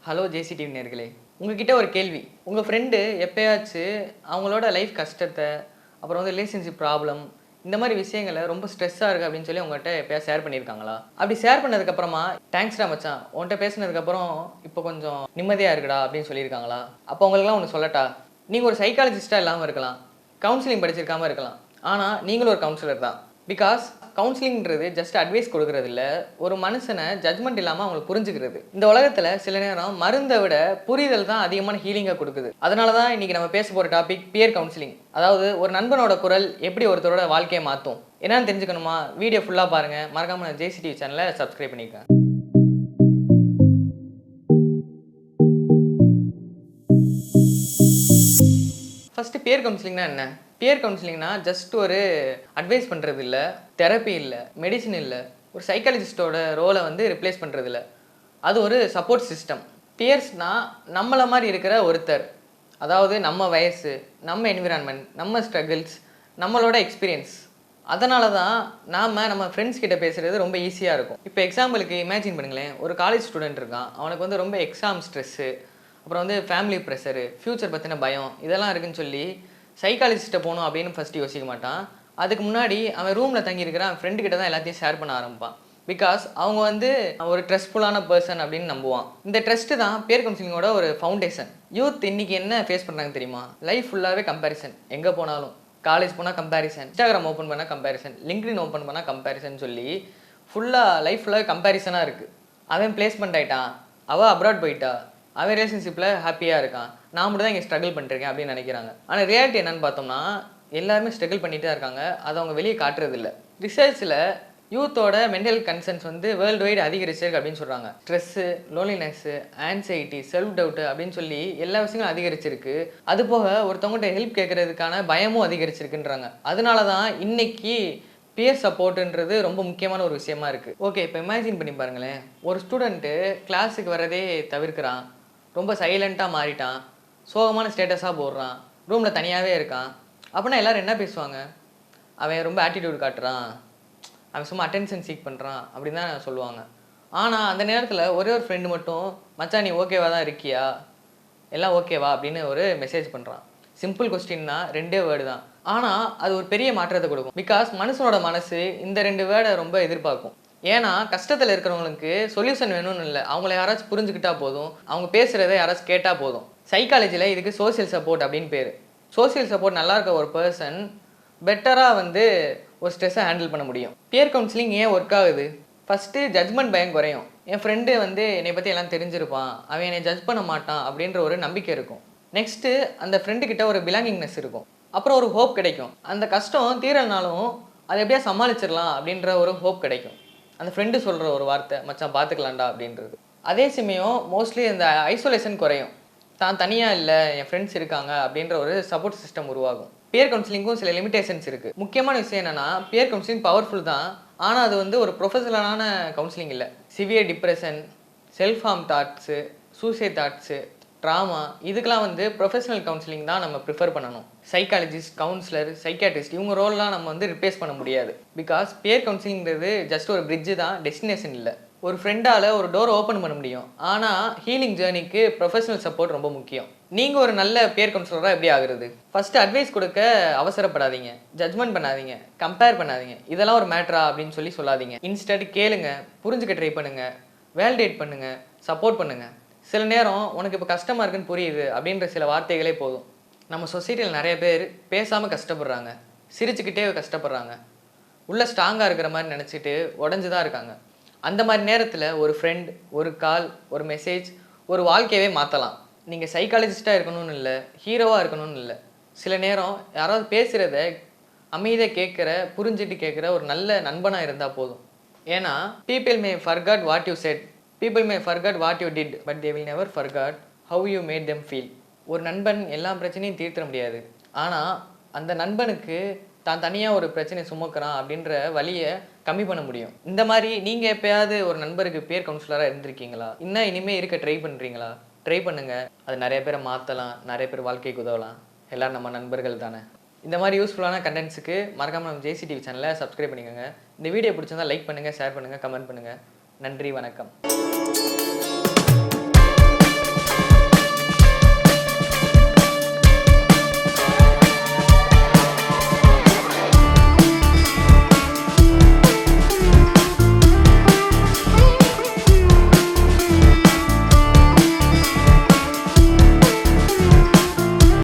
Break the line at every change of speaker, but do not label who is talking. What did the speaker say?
Hello ஜேசிடிவி நேர்களே, உங்ககிட்ட ஒரு கேள்வி. உங்கள் ஃப்ரெண்டு எப்பயாச்சு அவங்களோட லைஃப் கஷ்டத்தை, அப்புறம் வந்து ரிலேஷன்ஷிப் ப்ராப்ளம், இந்த மாதிரி விஷயங்களை ரொம்ப ஸ்ட்ரெஸ்ஸாக இருக்குது அப்படின்னு சொல்லி உங்கள்கிட்ட எப்பயாவது ஷேர் பண்ணியிருக்காங்களா? அப்படி ஷேர் பண்ணதுக்கப்புறமா தேங்க்ஸ்டா மச்சான், உன்கிட்ட பேசினதுக்கப்புறம் இப்போ கொஞ்சம் நிம்மதியாக இருக்குடா அப்படின்னு சொல்லியிருக்காங்களா? அப்போ உங்களுக்குலாம் ஒன்று சொல்லட்டா, நீங்கள் ஒரு சைக்காலஜிஸ்ட்டாக இல்லாமல் இருக்கலாம், கவுன்சிலிங் படிச்சிருக்காமல் இருக்கலாம், ஆனால் நீங்களும் ஒரு கவுன்சிலர் தான். பிகாஸ் கவுன்சிலிங்கிறது ஜஸ்ட் அட்வைஸ் கொடுக்கறது இல்லை, ஒரு மனுஷனை ஜட்மெண்ட் இல்லாமல் அவங்களை புரிஞ்சுக்கிறது. இந்த உலகத்தில் சில நேரம் மருந்தை விட புரிதல் தான் அதிகமான ஹீலிங்கை கொடுக்குது. அதனால தான் இன்றைக்கி நம்ம பேச போகிற டாபிக் பியர் கவுன்சிலிங். அதாவது ஒரு நண்பனோட குரல் எப்படி ஒருத்தரோட வாழ்க்கையை மாற்றும். என்னன்னு தெரிஞ்சுக்கணுமா? வீடியோ ஃபுல்லாக பாருங்கள். மறக்காமல் ஜேசிடிவி சேனலை சப்ஸ்கிரைப் பண்ணிக்கங்க. ஃபஸ்ட்டு பியர் கவுன்சிலிங்னா என்ன? பியர் கவுன்சிலிங்னா ஜஸ்ட் ஒரு அட்வைஸ் பண்ணுறது இல்லை, தெரப்பி இல்லை, மெடிசின் இல்லை, ஒரு சைக்காலஜிஸ்டோட ரோலை வந்து ரிப்ளேஸ் பண்ணுறது இல்லை. அது ஒரு சப்போர்ட் சிஸ்டம். பியர்ஸ்னால் நம்மளை மாதிரி இருக்கிற ஒருத்தர், அதாவது நம்ம வயசு, நம்ம என்விரான்மெண்ட், நம்ம ஸ்ட்ரகிள்ஸ், நம்மளோட எக்ஸ்பீரியன்ஸ். அதனால தான் நம்ம ஃப்ரெண்ட்ஸ் கிட்ட பேசுகிறது ரொம்ப ஈஸியாக இருக்கும். இப்போ எக்ஸாம்பிளுக்கு இமேஜின் பண்ணுங்களேன், ஒரு காலேஜ் ஸ்டூடெண்ட் இருக்கான், அவனுக்கு வந்து ரொம்ப எக்ஸாம் ஸ்ட்ரெஸ்ஸு, அப்புறம் வந்து ஃபேமிலி ப்ரெஷரு, ஃப்யூச்சர் பற்றின பயம், இதெல்லாம் இருக்குன்னு சொல்லி சைக்காலஜிஸ்ட்டை போகணும் அப்படின்னு ஃபஸ்ட்டு யோசிக்க மாட்டான். அதுக்கு முன்னாடி அவன் ரூமில் தங்கியிருக்கிற அவன் ஃப்ரெண்டு கிட்ட தான் எல்லாத்தையும் ஷேர் பண்ண ஆரம்பிப்பான். பிகாஸ் அவங்க வந்து ஒரு ட்ரஸ்ட்ஃபுல்லான பர்சன் அப்படின்னு நம்புவான். இந்த ட்ரஸ்ட்டு தான் பியர் கவுன்சிலிங்கோட ஒரு ஃபவுண்டேஷன். யூத் இன்றைக்கி என்ன ஃபேஸ் பண்ணுறாங்க தெரியுமா? லைஃப் ஃபுல்லாகவே கம்பேரிசன். எங்கே போனாலும், காலேஜ் போனால் கம்பேரிசன், இன்ஸ்டாகிராம் ஓப்பன் பண்ணால் கம்பேரிசன், லிங்க்டின் ஓப்பன் பண்ணால் கம்பேரிசன் சொல்லி லைஃப் ஃபுல்லாக கம்பேரிசனாக இருக்குது. அவன் பிளேஸ்மெண்ட் ஆகிட்டான், அவள் அப்ராட் போயிட்டா, அவன் ரிலேஷன்ஷிப்பில் ஹாப்பியாக இருக்கான், நான் மட்டும் தான் இங்கே ஸ்ட்ரகிள் பண்ணிருக்கேன் அப்படின்னு நினைக்கிறாங்க. ஆனால் ரியாலிட்டி என்னன்னு பார்த்தோம்னா, எல்லாருமே ஸ்ட்ரகிள் பண்ணிட்டு தான் இருக்காங்க. அதை அவங்க வெளியே காட்டுறது இல்லை. ரிசர்ச்சில் யூத்தோட மென்டல் கன்சர்ன்ஸ் வந்து வேர்ல்டு வைடு அதிகரிச்சிருக்கு அப்படின்னு சொல்கிறாங்க. Stress, loneliness, anxiety, self doubt அப்படின்னு சொல்லி எல்லா விஷயங்களும் அதிகரிச்சிருக்கு. அது போக ஒருத்தவங்கள்ட்ட ஹெல்ப் கேட்கறதுக்கான பயமும் அதிகரிச்சிருக்குன்றாங்க. அதனால தான் இன்னைக்கு பியர் சப்போர்ட்டுன்றது ரொம்ப முக்கியமான ஒரு விஷயமா இருக்குது. ஓகே, இப்போ இமேஜின் பண்ணி பாருங்களேன், ஒரு ஸ்டூடெண்ட்டு கிளாஸுக்கு வரதே தவிர்க்கிறான், ரொம்ப சைலண்ட்டாக மாறிட்டான், சோகமான ஸ்டேட்டஸாக போடுறான், ரூமில் தனியாகவே இருக்கான். அப்படின்னா எல்லோரும் என்ன பேசுவாங்க? அவன் ரொம்ப ஆட்டிடியூட் காட்டுறான், அவன் சும்மா அட்டென்ஷன் சீக் பண்ணுறான் அப்படின்னு தான் சொல்லுவாங்க. ஆனால் அந்த நேரத்தில் ஒரே ஒரு ஃப்ரெண்டு மட்டும், மச்சான் நீ ஓகேவா தான் இருக்கியா, எல்லாம் ஓகேவா அப்படின்னு ஒரு மெசேஜ் பண்ணுறான். சிம்பிள் கொஸ்டின்னா 2 வேர்டு தான், ஆனால் அது ஒரு பெரிய மாற்றத்தை கொடுக்கும். பிகாஸ் மனுஷனோட மனசு இந்த 2 வேர்டை ரொம்ப எதிர்பார்க்கும். ஏன்னா கஷ்டத்தில் இருக்கிறவங்களுக்கு சொல்யூஷன் வேணும்னு இல்லை, அவங்கள யாராச்சும் புரிஞ்சுக்கிட்டா போதும், அவங்க பேசுகிறத யாராச்சும் கேட்டால் போதும். சைக்காலஜியில் இதுக்கு சோசியல் சப்போர்ட் அப்படின்னு பேர். சோசியல் சப்போர்ட் நல்லா இருக்க ஒரு பர்சன் பெட்டராக வந்து ஒரு ஸ்ட்ரெஸ்ஸை ஹேண்டில் பண்ண முடியும். பியர் கவுன்சிலிங் ஏன் ஒர்க் ஆகுது? ஃபஸ்ட்டு ஜட்மெண்ட் பயம் குறையும். என் ஃப்ரெண்டு வந்து என்னை பற்றி எல்லாம் தெரிஞ்சிருப்பான், அவன் என்னை ஜட்ஜ் பண்ண மாட்டான் அப்படின்ற ஒரு நம்பிக்கை இருக்கும். நெக்ஸ்ட்டு அந்த ஃப்ரெண்டுக்கிட்ட ஒரு பிலாங்கிங்னஸ் இருக்கும். அப்புறம் ஒரு ஹோப் கிடைக்கும். அந்த கஷ்டம் தீரனாலும் அதை எப்படியா சமாளிச்சிடலாம் அப்படின்ற ஒரு ஹோப் கிடைக்கும். அந்த ஃப்ரெண்டு சொல்கிற ஒரு வார்த்தை, மச்சான் பார்த்துக்கலாம்டா அப்படின்றது. அதே சமயம் மோஸ்ட்லி இந்த ஐசோலேஷன் குறையும். தான் தனியாக இல்லை, என் ஃப்ரெண்ட்ஸ் இருக்காங்க அப்படின்ற ஒரு சப்போர்ட் சிஸ்டம் உருவாகும். பியர் கவுன்சிலிங்கும் சில லிமிடேஷன்ஸ் இருக்குது. முக்கியமான விஷயம் என்னென்னா, பியர் கவுன்சிலிங் பவர்ஃபுல் தான், ஆனால் அது வந்து ஒரு ப்ரொஃபஷனலான கவுன்சிலிங் இல்லை. Severe depression, self harm thoughts, suicide thoughts, drama, இதுக்கெலாம் வந்து ப்ரொஃபஷனல் கவுன்சிலிங் தான் நம்ம ப்ரிஃபர் பண்ணணும். சைக்காலஜிஸ்ட், கவுன்சிலர், சைக்காட்ரிஸ்ட் இவங்க ரோல்லாம் நம்ம வந்து ரிப்ளேஸ் பண்ண முடியாது. பிகாஸ் பியர் கவுன்சிலிங்கிறது ஜஸ்ட் ஒரு பிரிட்ஜு தான், டெஸ்டினேஷன் இல்லை. ஒரு ஃப்ரெண்டால் ஒரு டோர் ஓப்பன் பண்ண முடியும், ஆனால் ஹீலிங் ஜேர்னிக்கு ப்ரொஃபஷனல் சப்போர்ட் ரொம்ப முக்கியம். நீங்கள் ஒரு நல்ல பியர் கவுன்சிலராக எப்படி ஆகுறது? ஃபஸ்ட்டு அட்வைஸ் கொடுக்க அவசரப்படாதீங்க, ஜட்மெண்ட் பண்ணாதீங்க, கம்பேர் பண்ணாதீங்க, இதெல்லாம் ஒரு மேட்ரா அப்படின்னு சொல்லி சொல்லாதீங்க. இன்ஸ்டன்ட் கேளுங்க, புரிஞ்சுக்க ட்ரை பண்ணுங்கள், வேலிடேட் பண்ணுங்கள், சப்போர்ட் பண்ணுங்கள். சில நேரம் உனக்கு இப்போ கஷ்டமாக இருக்குன்னு புரியுது அப்படின்ற சில வார்த்தைகளே போதும். நம்ம சொசைட்டியில் நிறைய பேர் பேசாமல் கஷ்டப்படுறாங்க, சிரிச்சுக்கிட்டே கஷ்டப்படுறாங்க, உள்ள ஸ்ட்ராங்காக இருக்கிற மாதிரி நினச்சிட்டு உடஞ்சி தான் இருக்காங்க. அந்த மாதிரி நேரத்தில் ஒரு ஃப்ரெண்ட், ஒரு கால், ஒரு மெசேஜ், ஒரு வாழ்க்கையவே மாற்றலாம். நீங்கள் சைக்காலஜிஸ்ட்டாக இருக்கணும்னு இல்லை, ஹீரோவாக இருக்கணும்னு இல்லை. சில நேரம் யாராவது பேசுகிறத அமைதியாக கேட்குற, புரிஞ்சுட்டு கேட்குற ஒரு நல்ல நண்பனாக இருந்தால் போதும். ஏன்னா people may forget what you said, people may forget what you did, but they will never forget how you made them feel. ஒரு நண்பன் எல்லா பிரச்சனையும் தீர்த்த முடியாது, ஆனால் அந்த நண்பனுக்கு தான் தனியாக ஒரு பிரச்சனை சுமக்கிறான் அப்படின்ற வழியை கம்மி பண்ண முடியும். இந்த மாதிரி நீங்கள் எப்போயாவது ஒரு நண்பருக்கு பியர் கவுன்சிலராக இருந்திருக்கீங்களா? இன்னும் இனிமேல் இருக்க ட்ரை பண்ணுறீங்களா? ட்ரை பண்ணுங்கள், அது நிறைய பேரை மாற்றலாம், நிறைய பேர் வாழ்க்கைக்கு உதவலாம். எல்லோரும் நம்ம நண்பர்கள் தானே. இந்த மாதிரி யூஸ்ஃபுல்லான கண்டென்ட்ஸுக்கு மறக்காமல் நம்ம ஜேசிடிவி சேனலை சப்ஸ்கிரைப் பண்ணிக்கோங்க. இந்த வீடியோ பிடிச்சிருந்தால் லைக் பண்ணுங்கள், ஷேர் பண்ணுங்கள், கமெண்ட் பண்ணுங்கள். நன்றி, வணக்கம்.